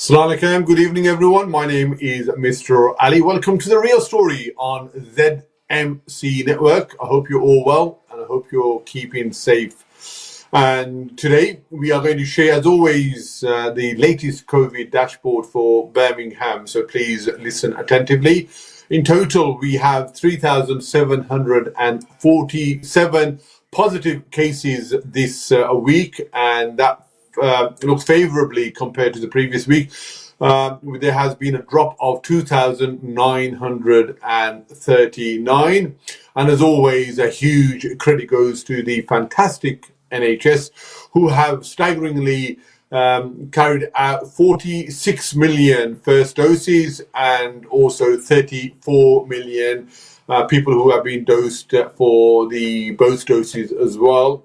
Assalamu alaikum. Good evening, everyone. My name is Mr. Ali. Welcome to The Real Story on ZMC Network. I hope you're all well and I hope you're keeping safe. And today we are going to share, as always, the latest COVID dashboard for Birmingham. So please listen attentively. In total, we have 3,747 positive cases this week, and that looks favorably compared to the previous week. There has been a drop of 2,939. And as always, a huge credit goes to the fantastic NHS, who have staggeringly carried out 46 million first doses and also 34 million people who have been dosed for the both doses as well.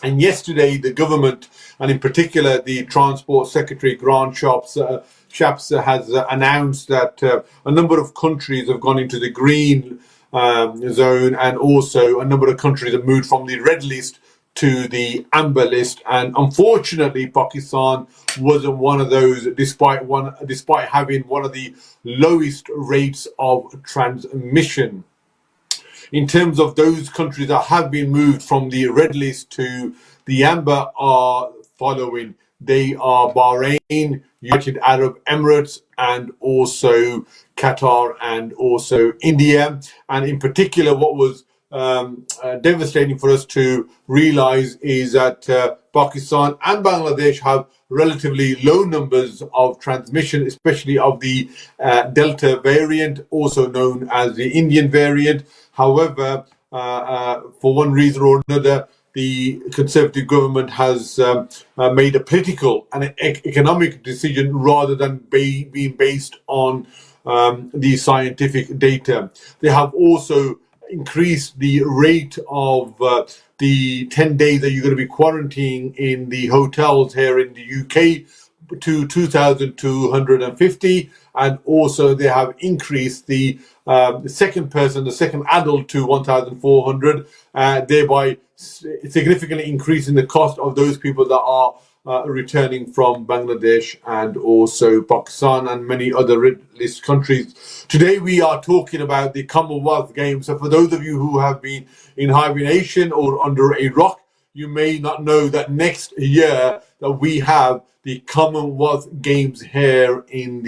And yesterday, the government, and in particular the Transport Secretary Grant Shapps has announced that a number of countries have gone into the green zone, and also a number of countries have moved from the red list to the amber list. And unfortunately, Pakistan wasn't one of those, despite having one of the lowest rates of transmission. In terms of those countries that have been moved from the red list to the amber are following. They are Bahrain, United Arab Emirates, and also Qatar, and also India. And in particular, what was devastating for us to realize is that Pakistan and Bangladesh have relatively low numbers of transmission, especially of the Delta variant, also known as the Indian variant. However, for one reason or another, the Conservative government has made a political and economic decision rather than being based on the scientific data. They have also increased the rate of the 10 days that you're going to be quarantining in the hotels here in the UK to 2,250, and also they have increased the second adult to 1,400, thereby significantly increasing the cost of those people that are returning from Bangladesh and also Pakistan and many other red list countries. Today we are talking about the Commonwealth Games. So for those of you who have been in hibernation or under a rock, you may not know that next year that we have the Commonwealth Games here in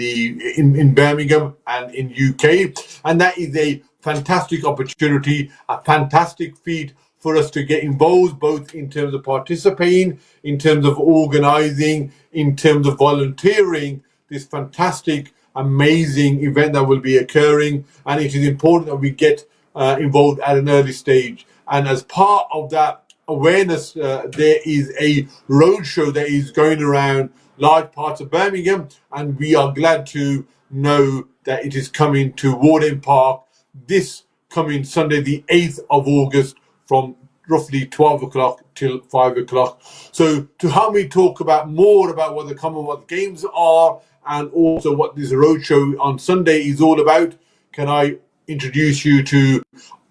Birmingham and in UK, and that is a fantastic opportunity, a fantastic feat for us to get involved, both in terms of participating, in terms of organising, in terms of volunteering this fantastic, amazing event that will be occurring. And it is important that we get involved at an early stage. And as part of that awareness, there is a roadshow that is going around large parts of Birmingham, and we are glad to know that it is coming to Warden Park this coming Sunday, the 8th of August, from roughly 12 o'clock till 5 o'clock. So to help me talk more about what the Commonwealth Games are and also what this roadshow on Sunday is all about, can I introduce you to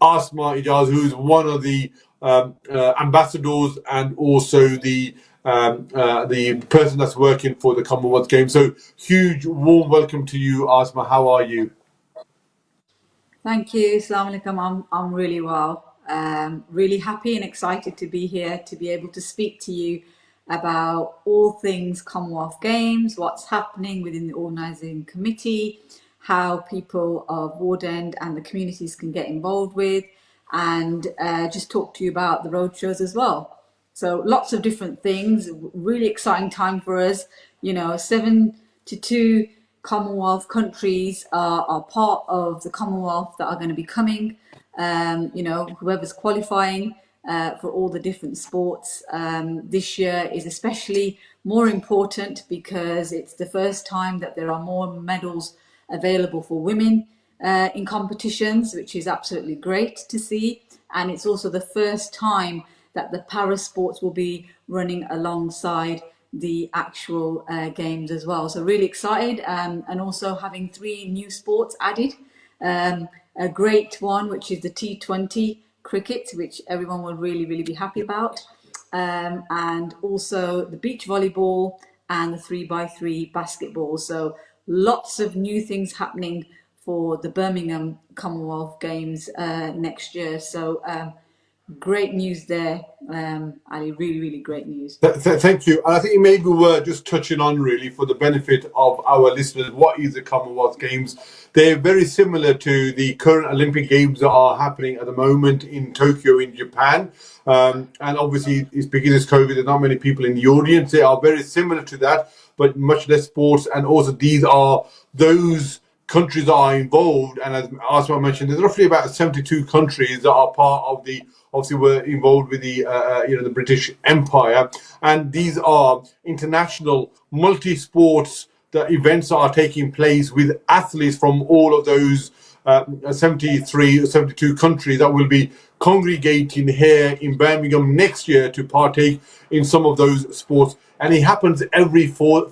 Asma Ajaz, who is one of the ambassadors and also the person that's working for the Commonwealth Games. So huge warm welcome to you, Asma. How are you? Thank you. Assalamu alaikum. I'm really well. Really happy and excited to be here to be able to speak to you about all things Commonwealth Games, what's happening within the organising committee, how people of Ward End and the communities can get involved with, and just talk to you about the roadshows as well. So lots of different things, really exciting time for us. 72 Commonwealth countries are part of the Commonwealth that are going to be coming. Whoever's qualifying for all the different sports this year is especially more important because it's the first time that there are more medals available for women in competitions, which is absolutely great to see. And it's also the first time that the para sports will be running alongside the actual games as well. So really excited, and also having 3 new sports added. A great one, which is the T20 cricket, which everyone will really, really be happy about. And also the beach volleyball and the 3x3 basketball. So lots of new things happening for the Birmingham Commonwealth Games next year. So great news there, Ali. Really, really great news. Thank you. And I think maybe we're just touching on, really, for the benefit of our listeners, what is the Commonwealth Games? They're very similar to the current Olympic Games that are happening at the moment in Tokyo, in Japan. And obviously, it's because of COVID, there's not many people in the audience. They are very similar to that, but much less sports. And also, these are those countries that are involved. And as Asma mentioned, there's roughly about 72 countries that are part of the, obviously were involved with the the British Empire, and these are international multi-sports events that are taking place with athletes from all of those 73 or 72 countries that will be congregating here in Birmingham next year to partake in some of those sports. And it happens every 4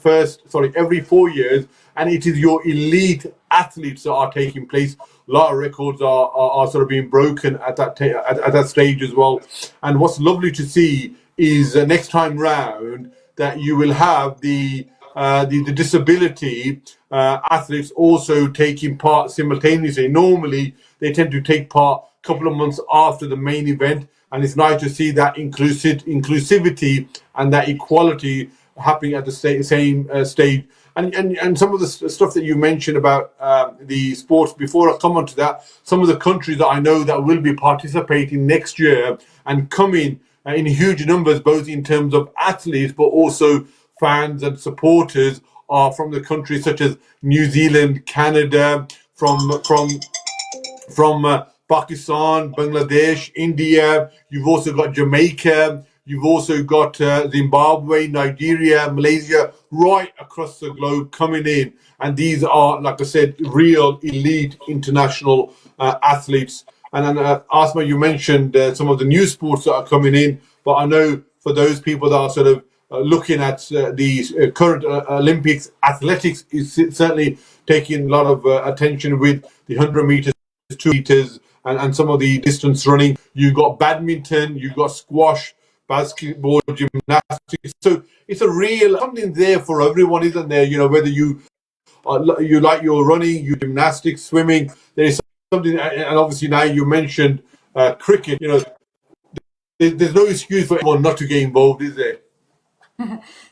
years, and it is your elite athletes that are taking place. A lot of records are sort of being broken at that stage as well. And what's lovely to see is next time round that you will have the disability athletes also taking part simultaneously. Normally, they tend to take part a couple of months after the main event, and it's nice to see that inclusivity and that equality happening at the same stage. And some of the stuff that you mentioned about the sports, before I come on to that, some of the countries that I know that will be participating next year and coming in huge numbers, both in terms of athletes, but also fans and supporters, are from the countries such as New Zealand, Canada, from Pakistan, Bangladesh, India. You've also got Jamaica. You've also got Zimbabwe, Nigeria, Malaysia, right across the globe coming in. And these are, like I said, real elite international athletes. And then, Asma, you mentioned some of the new sports that are coming in. But I know for those people that are sort of looking at the current Olympics, athletics is certainly taking a lot of attention with the 100 meters, 2 meters, and some of the distance running. You've got badminton, you've got squash, basketball, gymnastics. So it's a real something there for everyone, isn't there? You know, whether you like your running, your gymnastics, swimming, there is something. And obviously now you mentioned cricket. You know, there's no excuse for anyone not to get involved, is there?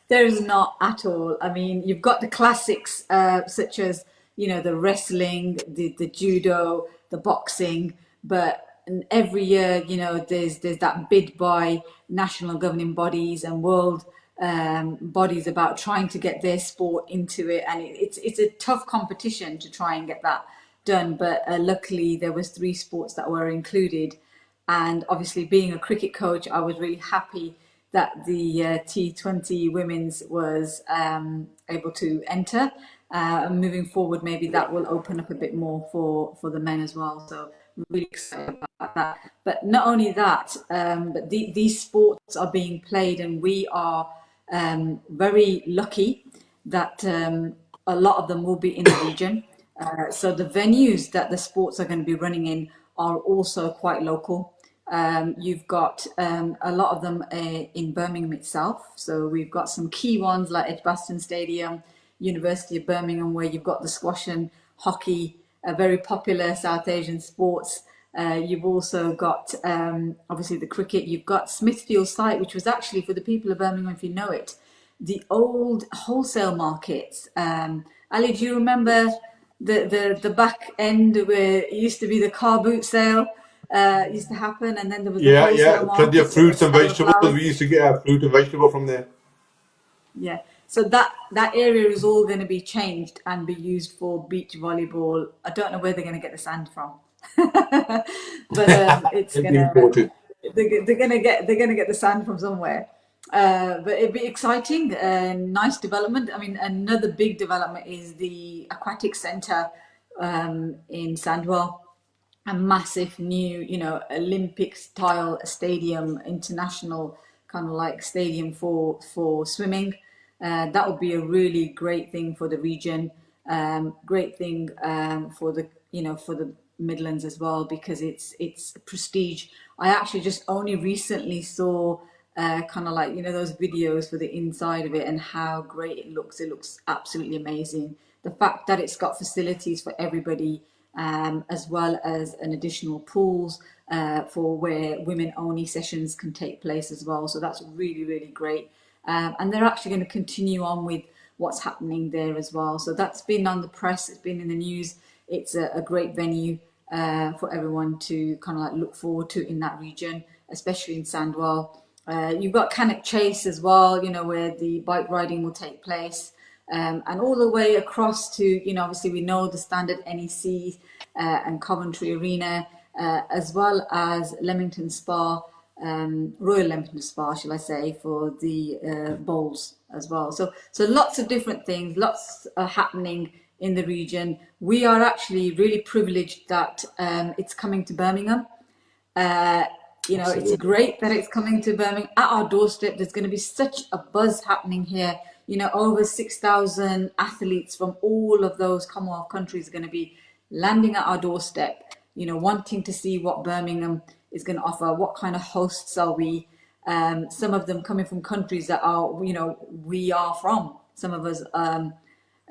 There is not at all. I mean, you've got the classics such as, you know, the wrestling, the judo, the boxing, but every year, you know, there's that bid by national governing bodies and world bodies about trying to get their sport into it, and it's a tough competition to try and get that done. But luckily, there was three sports that were included, and obviously, being a cricket coach, I was really happy that the T20 women's was able to enter. And moving forward, maybe that will open up a bit more for the men as well. So really excited about that. But not only that, but these sports are being played, and we are very lucky that a lot of them will be in the region. So the venues that the sports are going to be running in are also quite local. You've got a lot of them in Birmingham itself. So we've got some key ones like Edgbaston Stadium, University of Birmingham, where you've got the squash and hockey, very popular South Asian sports. You've also got obviously the cricket. You've got Smithfield site, which was actually, for the people of Birmingham, if you know it, the old wholesale markets. Ali, do you remember the back end where it used to be the car boot sale? Used to happen, and then there was the Yeah, wholesale plenty of market where they fruits and sell the vegetables. flowers. We used to get our fruit and vegetable from there. Yeah, so that area is all going to be changed and be used for beach volleyball. I don't know where they're going to get the sand from, but it's It'd be gonna important. they're gonna get the sand from somewhere. But it'd be exciting, nice development. I mean, another big development is the Aquatic Center in Sandwell, a massive new, you know, Olympic style stadium, international kind of like stadium for swimming. That would be a really great thing for the region, great thing for the, you know, for the Midlands as well, because it's prestige. I actually just only recently saw kind of like, you know, those videos for the inside of it and how great it looks. It looks absolutely amazing. The fact that it's got facilities for everybody, as well as an additional pools for where women only sessions can take place as well. So that's really, really great. And they're actually going to continue on with what's happening there as well. So that's been on the press, it's been in the news. It's a great venue for everyone to kind of like look forward to in that region, especially in Sandwell. You've got Cannock Chase as well, you know, where the bike riding will take place. And all the way across to, you know, obviously we know the standard NEC and Coventry Arena, as well as Leamington Spa, Royal Leamington Spa, shall I say, for the bowls as well. So lots of different things, lots happening in the region. We are actually really privileged that it's coming to Birmingham. You know, it's great that it's coming to Birmingham at our doorstep. There's going to be such a buzz happening here. You know, over 6,000 athletes from all of those Commonwealth countries are going to be landing at our doorstep, you know, wanting to see what Birmingham is going to offer. What kind of hosts are we? Some of them coming from countries that are, you know, we are from. Some of us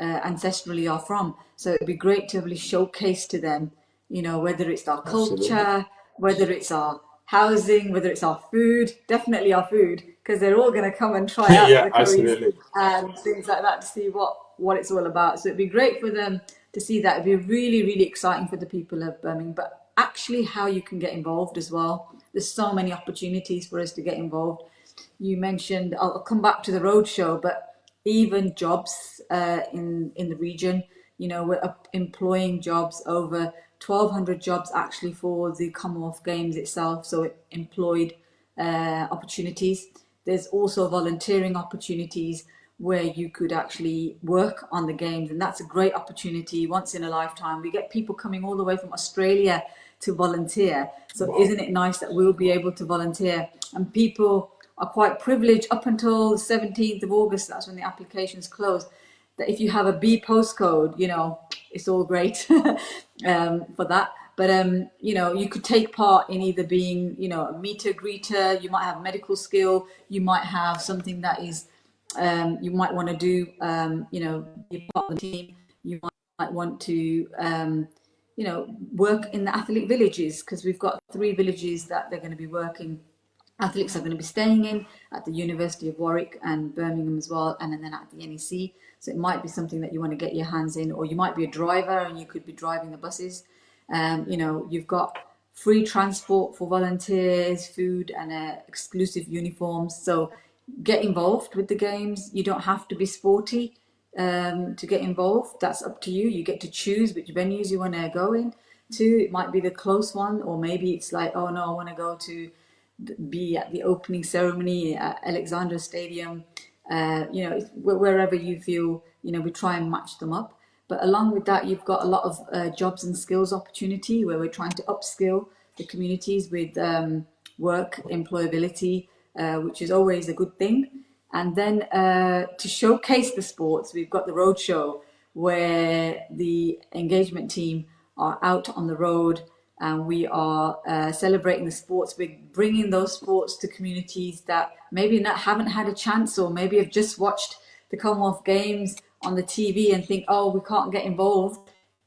ancestrally are from. So it'd be great to really showcase to them, you know, whether it's our culture, whether it's our housing, whether it's our food, definitely our food, because they're all going to come and try out Yeah, the curries absolutely. and things like that to see what it's all about. So it'd be great for them to see that. It'd be really, really exciting for the people of Birmingham, but actually how you can get involved as well. There's so many opportunities for us to get involved. You mentioned, I'll come back to the roadshow, but even jobs in the region, you know, we're employing jobs, over 1,200 jobs actually for the Commonwealth Games itself. So it employed opportunities. There's also volunteering opportunities where you could actually work on the games, and that's a great opportunity once in a lifetime. We get people coming all the way from Australia to volunteer. So isn't it nice that we'll be able to volunteer? And people are quite privileged up until the 17th of August, that's when the applications close, that if you have a B postcode, you know, it's all great for that. But, you know, you could take part in either being, you know, a meter greeter, you might have medical skill, you might have something that is, you might want to do, you know, be part of the team, you might want to, you know, work in the athlete villages, because we've got 3 villages that they're going to be working. Athletes are going to be staying in at the University of Warwick and Birmingham as well, and then at the NEC. So it might be something that you want to get your hands in, or you might be a driver and you could be driving the buses. You know, you've got free transport for volunteers, food, and exclusive uniforms. So get involved with the games. You don't have to be sporty to get involved. That's up to you. You get to choose which venues you want to go in to. It might be the close one, or maybe it's like, oh no, I want to go to be at the opening ceremony at Alexandra Stadium, you know, wherever you feel, you know, we try and match them up. But along with that, you've got a lot of jobs and skills opportunity where we're trying to upskill the communities with work, employability, which is always a good thing. And then to showcase the sports, we've got the roadshow where the engagement team are out on the road, and we are celebrating the sports. We're bringing those sports to communities that maybe haven't had a chance, or maybe have just watched the Commonwealth Games on the TV and think, oh, we can't get involved.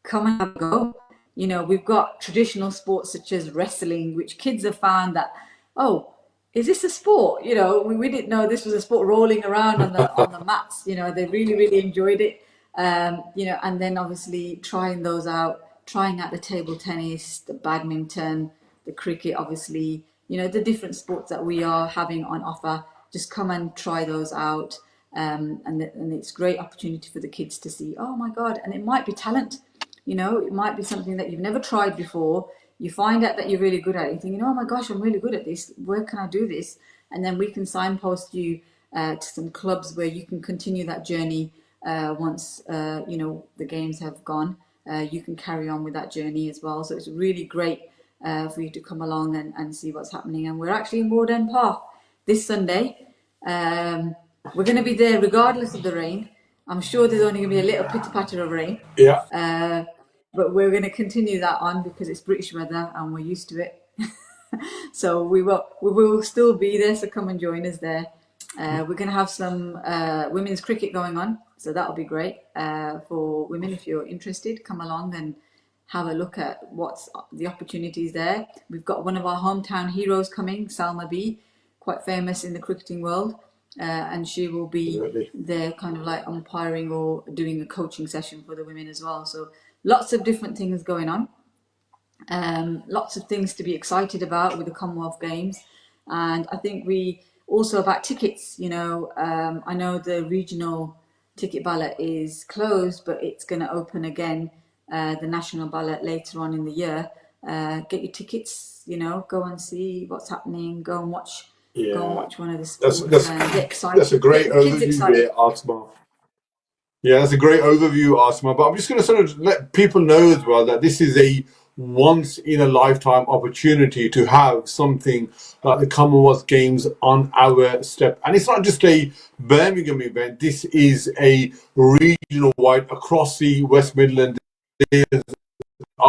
Come and have a go. You know, we've got traditional sports such as wrestling, which kids have found that, oh, is this a sport? You know, we didn't know this was a sport, rolling around on the mats. You know, they really, really enjoyed it. You know, and then obviously trying those out, trying out the table tennis, the badminton, the cricket, obviously, you know, the different sports that we are having on offer. Just come and try those out. And it's a great opportunity for the kids to see, oh my God, and it might be talent. You know, it might be something that you've never tried before. You find out that you're really good at it. You're thinking, oh my gosh, I'm really good at this. Where can I do this? And then we can signpost you to some clubs where you can continue that journey once, you know, the games have gone. You can carry on with that journey as well. So it's really great for you to come along and see what's happening. And we're actually in Ward End Park this Sunday. We're going to be there regardless of the rain. I'm sure there's only going to be a little pitter-patter of rain. Yeah. But we're going to continue that on because it's British weather and we're used to it. So we will still be there. So come and join us there. We're going to have some women's cricket going on, so that'll be great for women. If you're interested, come along and have a look at what's the opportunities there. We've got one of our hometown heroes coming, Salma B, quite famous in the cricketing world, and she will be Absolutely. there kind of like umpiring or doing a coaching session for the women as well. So lots of different things going on. Lots of things to be excited about with the Commonwealth Games. And I think we also about tickets, I know the regional ticket ballot is closed, but it's going to open again, the national ballot later on in the year. Get your tickets, go and see what's happening, go and watch Yeah, one of the that's sports that's and get that's a excited, great get the kids overview excited. there, Asma. Yeah, that's a great overview, Asma. But I'm just going to sort of let people know as well that this is a once in a lifetime opportunity to have something like the Commonwealth Games on our step. And it's not just a Birmingham event, this is a regional wide across the West Midlands.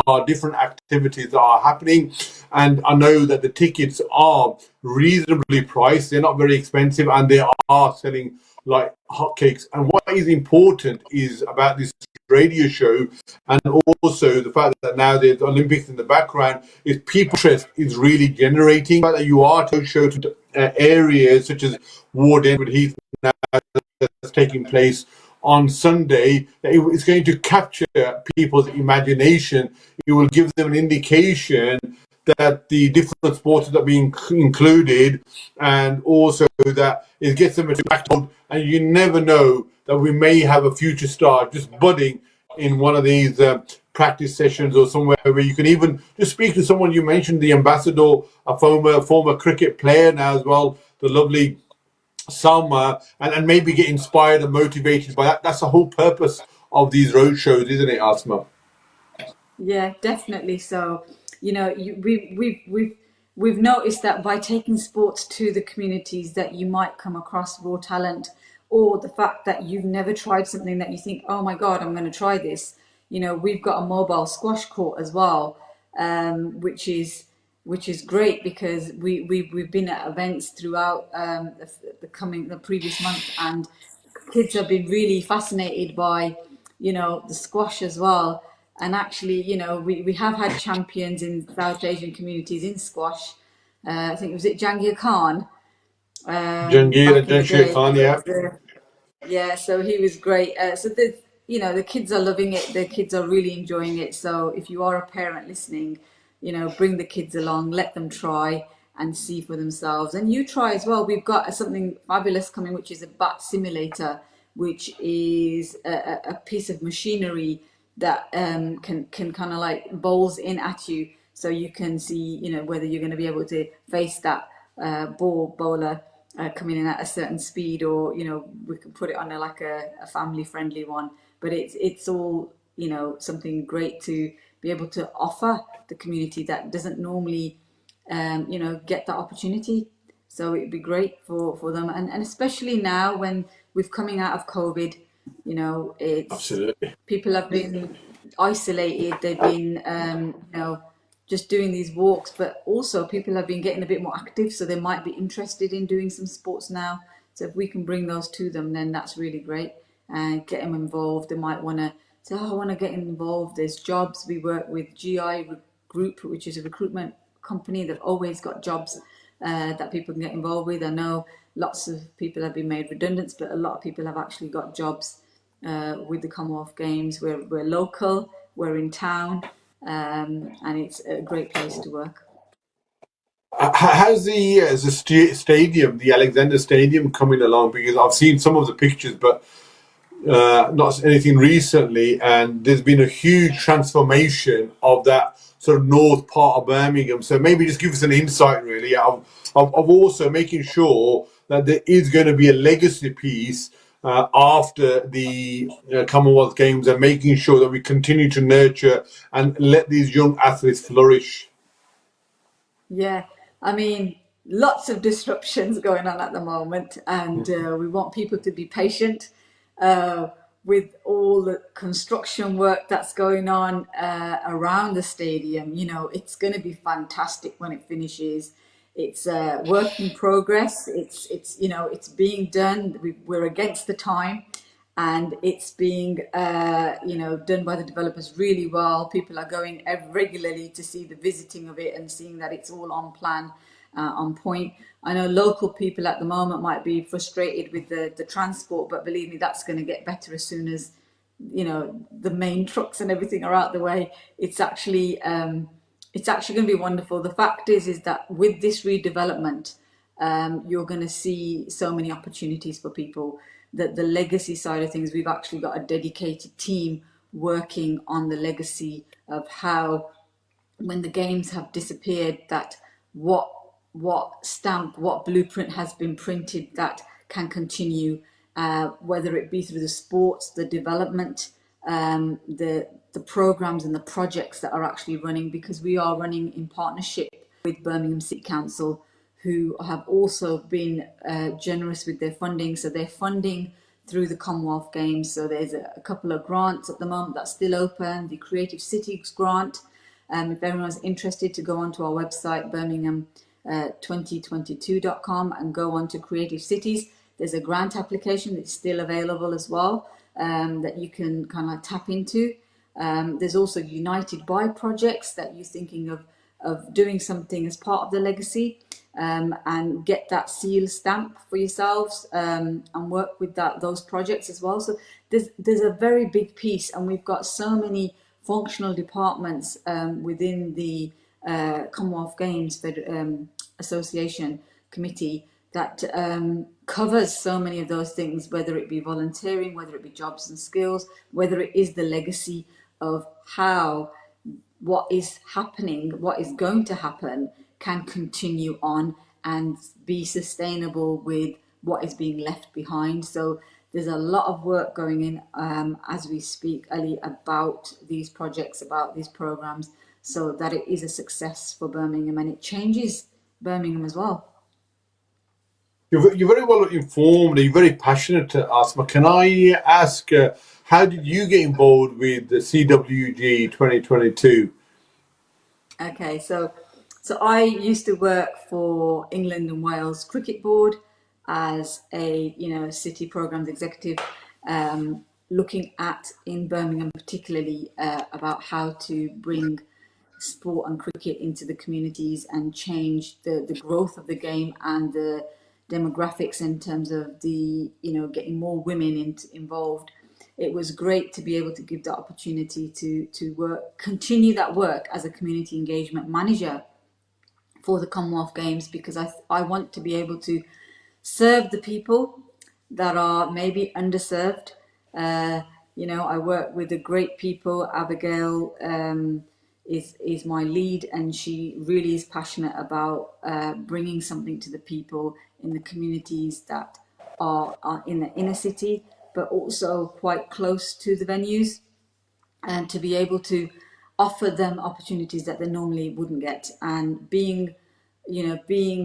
Are different activities that are happening, and I know that the tickets are reasonably priced. They're not very expensive, and they are selling like hotcakes. And what is important is about this radio show, and also the fact that now there's Olympics in the background, is people interest is really generating. The fact that you are to show to areas such as Ward End, Heath now that's taking place on Sunday, it's going to capture people's imagination. It will give them an indication that the different sports are being included, and also that it gets them attracted. And you never know that we may have a future star just budding in one of these practice sessions or somewhere where you can even just speak to someone. You mentioned the ambassador, a former cricket player now as well, the lovely Salma, and maybe get inspired and motivated by that. That's the whole purpose of these road shows, isn't it, Asma? Yeah, definitely. So, we've noticed that by taking sports to the communities, that you might come across raw talent, or the fact that you've never tried something that you think, oh my God, I'm going to try this. We've got a mobile squash court as well, which is great because we've been at events throughout the previous month, and kids have been really fascinated by the squash as well. And actually, we have had champions in South Asian communities in squash. I think, was it Jangir Khan, Jangir and back in the Jamshir day? Khan, yeah. Yeah, so he was great. So the kids are loving it. The kids are really enjoying it. So if you are a parent listening, bring the kids along, let them try and see for themselves. And you try as well. We've got something fabulous coming, which is a bat simulator, which is a piece of machinery that can kind of like bowls in at you, so you can see whether you're going to be able to face that bowler coming in at a certain speed, or we can put it on like a family friendly one. But it's all something great to be able to offer the community that doesn't normally get that opportunity. So it'd be great for them, and especially now when we're coming out of COVID, it's Absolutely. people have been isolated. They've been just doing these walks, but also people have been getting a bit more active, so they might be interested in doing some sports now. So if we can bring those to them, then that's really great, and get them involved. They might want to say, oh, I want to get involved. There's jobs. We work with Group, which is a recruitment company. They've always got jobs that people can get involved with. I know lots of people have been made redundant, but a lot of people have actually got jobs with the Commonwealth Games. We're local, we're in town, and it's a great place to work. How's the stadium, the Alexander Stadium, coming along? Because I've seen some of the pictures, but not anything recently. And there's been a huge transformation of that sort of north part of Birmingham. So maybe just give us an insight, really, of also making sure that there is going to be a legacy piece after the Commonwealth Games, and making sure that we continue to nurture and let these young athletes flourish. Yeah, I mean, lots of disruptions going on at the moment, and we want people to be patient. Uh, with all the construction work that's going on around the stadium, it's going to be fantastic when it finishes. It's a work in progress. It's being done. We're against the time, and it's being done by the developers really well. People are going regularly to see the visiting of it and seeing that it's all on plan, on point. I know local people at the moment might be frustrated with the transport, but believe me, that's going to get better as soon as the main trucks and everything are out the way. It's actually going to be wonderful. The fact is that with this redevelopment, you're going to see so many opportunities for people. That the legacy side of things, we've actually got a dedicated team working on the legacy of how, when the games have disappeared, that what stamp, what blueprint has been printed that can continue, whether it be through the sports, the development, the programs and the projects that are actually running, because we are running in partnership with Birmingham City Council, who have also been generous with their funding. So they're funding through the Commonwealth Games. So there's a couple of grants at the moment that's still open. The Creative Cities grant. If everyone's interested, to go onto our website, Birmingham2022.com, and go on to Creative Cities. There's a grant application that's still available as well, that you can kind of tap into. There's also United by projects that you're thinking of doing something as part of the legacy, and get that seal stamp for yourselves, and work with those projects as well. So there's a very big piece, and we've got so many functional departments within the Commonwealth Games Association Committee that covers so many of those things, whether it be volunteering, whether it be jobs and skills, whether it is the legacy of how what is happening, what is going to happen, can continue on and be sustainable with what is being left behind. So there's a lot of work going in as we speak, Ali, about these projects, about these programs, so that it is a success for Birmingham, and it changes Birmingham as well. You're very well informed. You're very passionate, Asma. Can I ask, how did you get involved with the CWG 2022? Okay, so I used to work for England and Wales Cricket Board as a city programs executive, looking at, in Birmingham particularly, about how to bring sport and cricket into the communities and change the growth of the game and the demographics in terms of the getting more women involved. It was great to be able to give that opportunity to continue that work as a community engagement manager for the Commonwealth Games, because I want to be able to serve the people that are maybe underserved. I work with the great people. Abigail is my lead, and she really is passionate about bringing something to the people in the communities that are in the inner city, but also quite close to the venues, and to be able to offer them opportunities that they normally wouldn't get. And being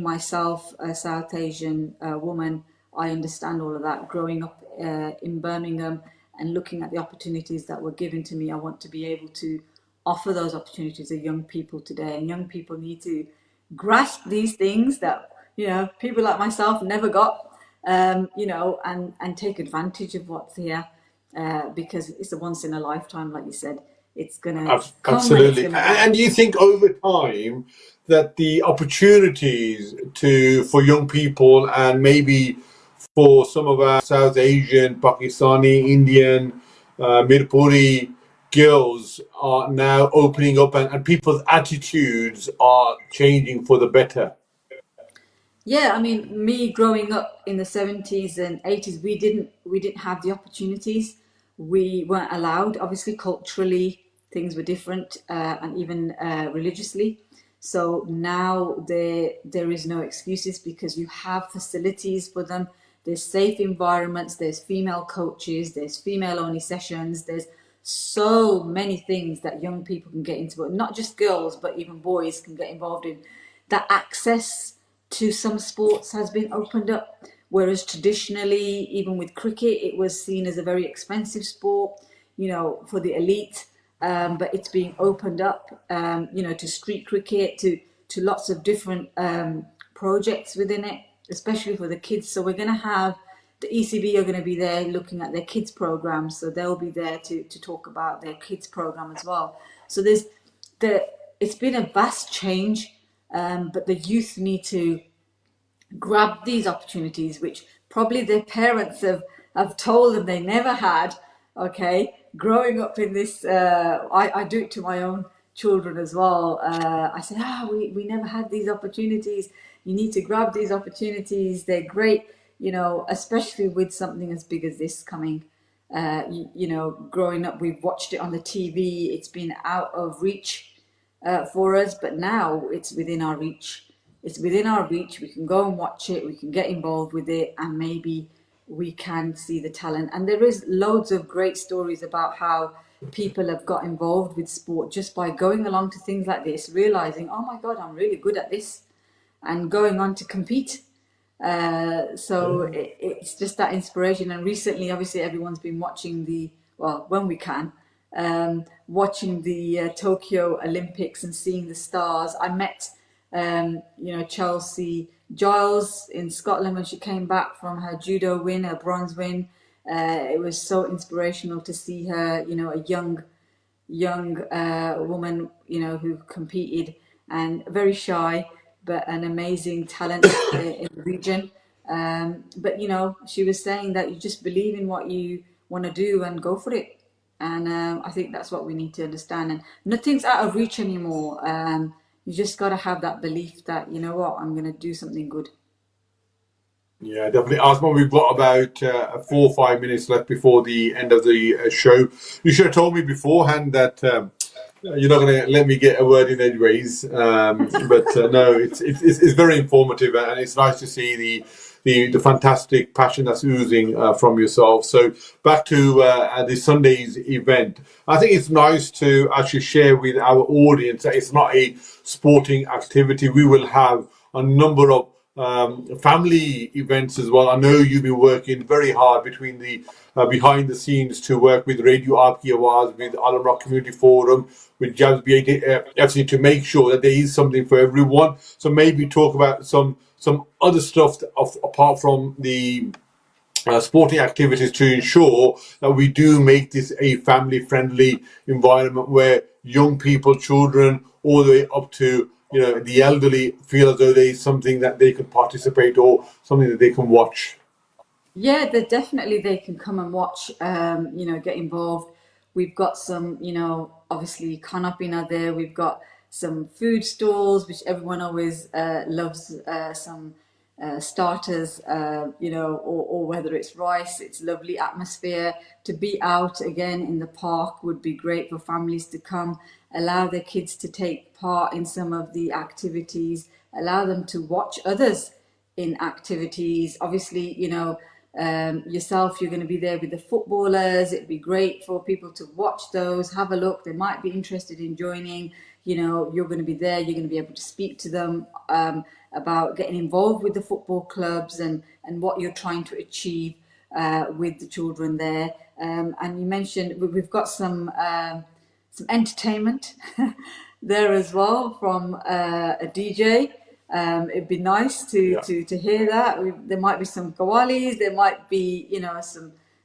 myself a South Asian woman, I understand all of that. Growing up in Birmingham and looking at the opportunities that were given to me, I want to be able to offer those opportunities to young people today. And young people need to grasp these things that people like myself never got, and take advantage of what's here, because it's a once in a lifetime, like you said. It's gonna come when it's Absolutely. gonna And go. do you think over time that the opportunities for young people, and maybe for some of our South Asian, Pakistani, Indian, Mirpuri girls, are now opening up, and people's attitudes are changing for the better? Yeah, I mean, me growing up in the 70s and 80s, we didn't have the opportunities. We weren't allowed. Obviously, culturally, things were different, and even religiously. So now there is no excuses, because you have facilities for them. There's safe environments. There's female coaches. There's female only sessions. There's so many things that young people can get into, but not just girls, but even boys can get involved in. That access to some sports has been opened up. Whereas traditionally, even with cricket, it was seen as a very expensive sport, for the elite. But it's being opened up, to street cricket, to lots of different projects within it, especially for the kids. So we're going to have the ECB are going to be there looking at their kids programs, so they'll be there to talk about their kids program as well. So it's been a vast change, but the youth need to grab these opportunities, which probably their parents have told them they never had. Okay, growing up in this, I do it to my own children as well. I say, we never had these opportunities. You need to grab these opportunities. They're great, especially with something as big as this coming. Growing up, we've watched it on the TV. It's been out of reach for us, but now it's within our reach. It's within our reach. We can go and watch it. We can get involved with it, and maybe we can see the talent. And there is loads of great stories about how people have got involved with sport just by going along to things like this, realizing, oh my God, I'm really good at this, and going on to compete. It's just that inspiration. And recently, obviously, everyone's been watching when we can, watching the Tokyo Olympics and seeing the stars. I met, Chelsea Giles in Scotland when she came back from her judo win, her bronze win. It was so inspirational to see her, a young woman, who competed, and very shy, but an amazing talent in the region. But she was saying that you just believe in what you want to do and go for it. And I think that's what we need to understand. And nothing's out of reach anymore. You just got to have that belief that, you know what, I'm going to do something good. Yeah, definitely. Asma, we've got about 4 or 5 minutes left before the end of the show. You should have told me beforehand that you're not going to let me get a word in anyways. No, it's very informative, and it's nice to see the fantastic passion that's oozing from yourself. So back to the Sunday's event. I think it's nice to actually share with our audience that it's not a sporting activity. We will have a number of family events as well. I know you've been working very hard between the behind the scenes to work with Radio Aapki Awaaz, with Alam Rock Community Forum, with Jabs FC to make sure that there is something for everyone. So maybe talk about some other stuff apart from the sporting activities to ensure that we do make this a family-friendly environment where young people, children, all the way up to the elderly feel as though there is something that they can participate or something that they can watch. Yeah, they can come and watch, get involved. We've got some, obviously canapina there. We've got some food stalls, which everyone always loves, some starters, or whether it's rice. It's lovely atmosphere. To be out again in the park would be great for families to come, allow their kids to take part in some of the activities, allow them to watch others in activities. Obviously, yourself, you're going to be there with the footballers. It'd be great for people to watch those, have a look. They might be interested in joining. You're going to be there. You're going to be able to speak to them about getting involved with the football clubs and what you're trying to achieve with the children there. And you mentioned we've got some entertainment there as well from a DJ. It'd be nice to hear that. There might be some kawalis, there might be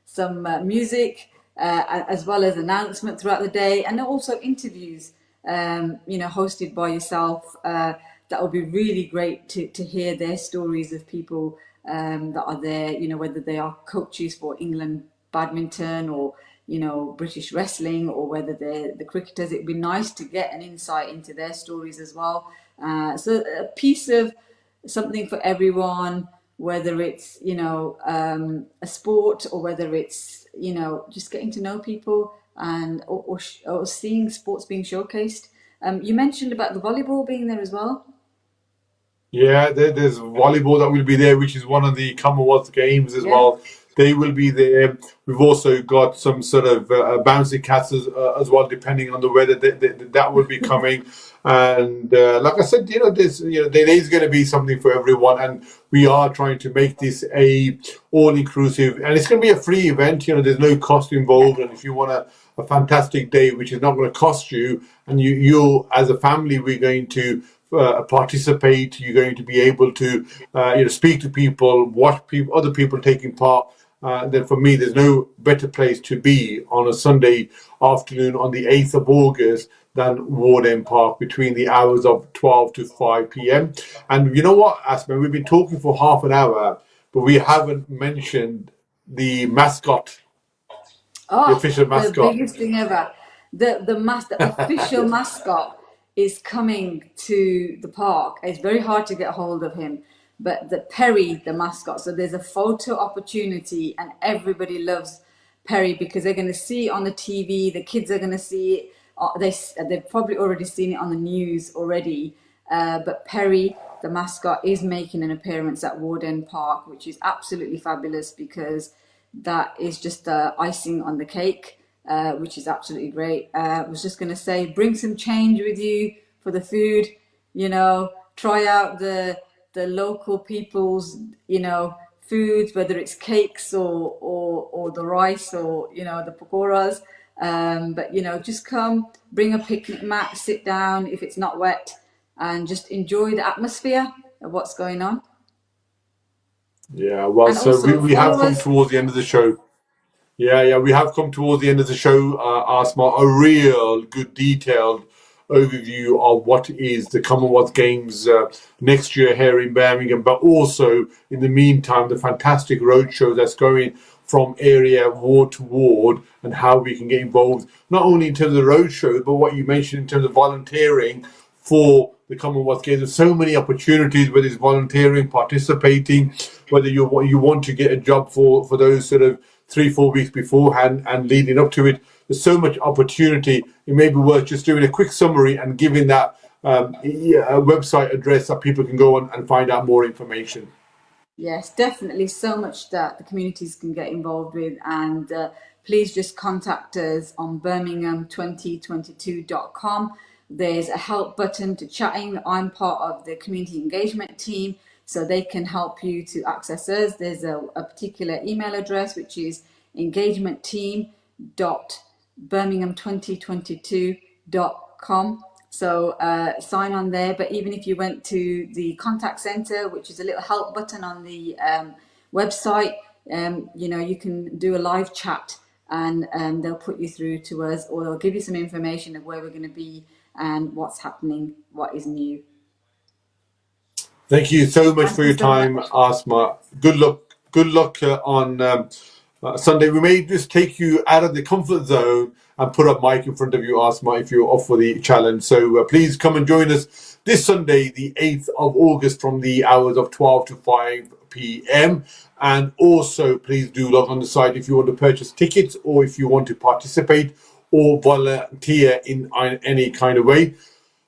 some music, as well as announcement throughout the day, and also interviews, hosted by yourself. That would be really great to hear their stories of people that are there. Whether they are coaches for England badminton or British wrestling, or whether they're the cricketers. It'd be nice to get an insight into their stories as well. So a piece of something for everyone, whether it's a sport or whether it's just getting to know people and or seeing sports being showcased. You mentioned about the volleyball being there as well. Yeah, there's volleyball that will be there, which is one of the Commonwealth Games as well. They will be there. We've also got some sort of bouncy castles as well, depending on the weather. That will be coming. And like I said, there is going to be something for everyone, and we are trying to make this a all-inclusive, and it's going to be a free event. There's no cost involved, and if you want a fantastic day, which is not going to cost you, and you as a family, we're going to participate. You're going to be able to speak to people, watch other people taking part. Then for me, there's no better place to be on a Sunday afternoon on the 8th of August than Ward End Park between the hours of 12 to 5 p.m. And you know what, Asma, we've been talking for half an hour, but we haven't mentioned the mascot, the Oh, official the mascot. biggest thing ever. The official mascot is coming to the park. It's very hard to get hold of him, but the Perry, the mascot. So there's a photo opportunity, and everybody loves Perry because they're going to see it on the TV. The kids are going to see it. They've probably already seen it on the news already. But Perry, the mascot, is making an appearance at Ward End Park, which is absolutely fabulous because that is just the icing on the cake, which is absolutely great. I was just going to say, bring some change with you for the food. Try out the local people's foods, whether it's cakes or the rice or the pakoras. But just come, bring a picnic mat, sit down if it's not wet, and just enjoy the atmosphere of what's going on. Yeah, well, And so also we have follow come us. towards the end of the show. Yeah, we have come towards the end of the show, Asma. A real good detailed overview of what is the Commonwealth Games next year here in Birmingham, but also in the meantime, the fantastic roadshow that's going from area ward to ward and how we can get involved, not only in terms of the roadshow, but what you mentioned in terms of volunteering for the Commonwealth Games. There's so many opportunities, whether it's volunteering, participating, whether you want to get a job for those sort of 3-4 weeks beforehand and leading up to it. There's so much opportunity. It may be worth just doing a quick summary and giving that a website address that people can go on and find out more information. Yes, definitely so much that the communities can get involved with. And please just contact us on birmingham2022.com. There's a help button to chatting. I'm part of the community engagement team, so they can help you to access us. There's a particular email address, which is engagementteam.birmingham2022.com. So sign on there. But even if you went to the contact center, which is a little help button on the website, you can do a live chat, and they'll put you through to us, or they'll give you some information of where we're going to be and what's happening, what is new. Thank you so much Thank for you your so time, much. Asma. Good luck. Good luck on Sunday. We may just take you out of the comfort zone and put a mic in front of you, Asma, if you're off for the challenge. So please come and join us this Sunday, the 8th of August, from the hours of 12 to 5 p.m. And also, please do log on the site if you want to purchase tickets or if you want to participate or volunteer in any kind of way.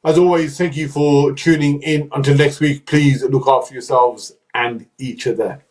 As always, thank you for tuning in. Until next week, please look after yourselves and each other.